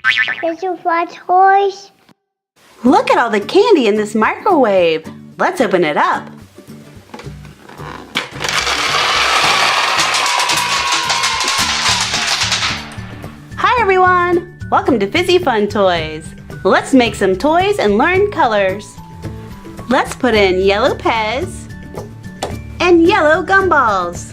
Did you fly toys? Look at all the candy in this microwave. Let's open it up. Hi everyone! Welcome to Fizzy Fun Toys. Let's make some toys and learn colors. Let's put in yellow PEZ and yellow gumballs.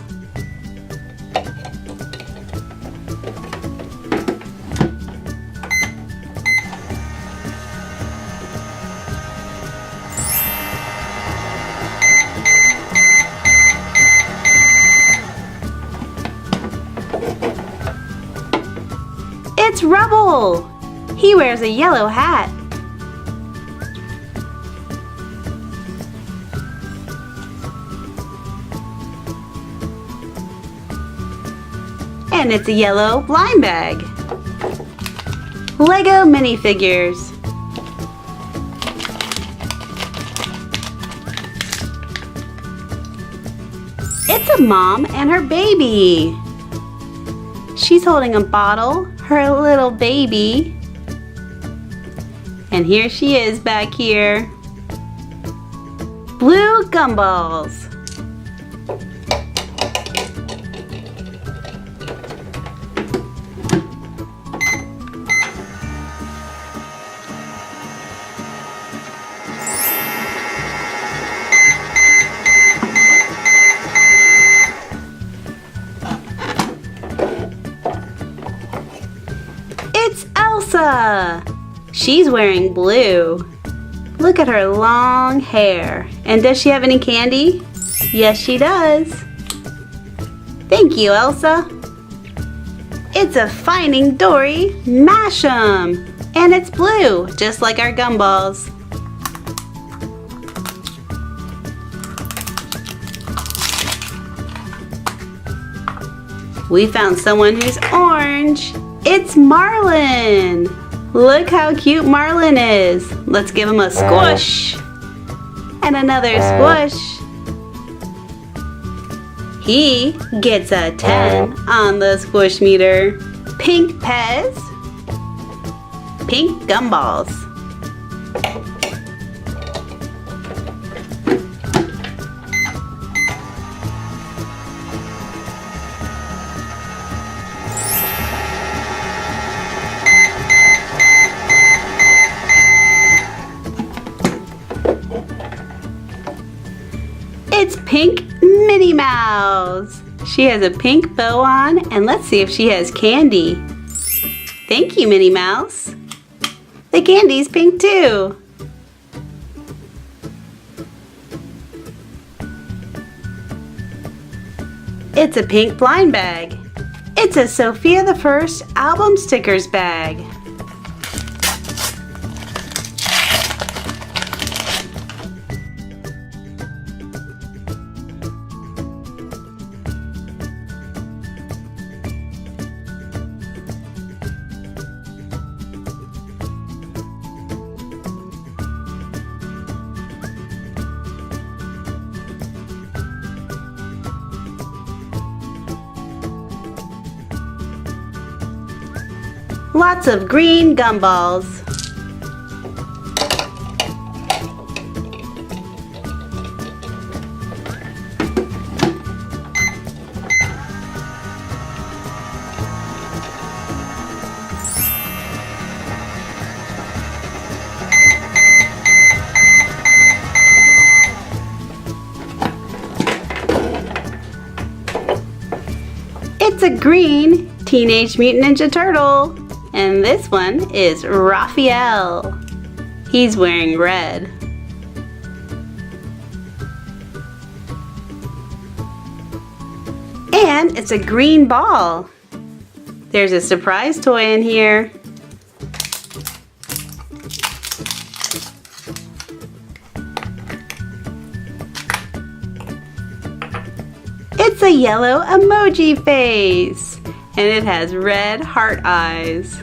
It's Rubble! He wears a yellow hat. And it's a yellow blind bag. Lego minifigures. It's a mom and her baby. She's holding a bottle, her little baby. And here she is back here. Blue gumballs. It's Elsa! She's wearing blue. Look at her long hair. And does she have any candy? Yes, she does. Thank you, Elsa. It's a Finding Dory Mashem. And it's blue, just like our gumballs. We found someone who's orange. It's Marlin. Look how cute Marlin is. Let's give him a squish. And another squish. He gets a 10 on the squish meter. Pink PEZ. Pink gumballs. It's Pink Minnie Mouse. She has a pink bow on, and let's see if she has candy. Thank you, Minnie Mouse. The candy's pink too. It's a pink blind bag. It's a Sophia the First album stickers bag. Lots of green gumballs. It's a green Teenage Mutant Ninja Turtle. And this one is Raphael. He's wearing red. And it's a green ball. There's a surprise toy in here. It's a yellow emoji face. And it has red heart eyes.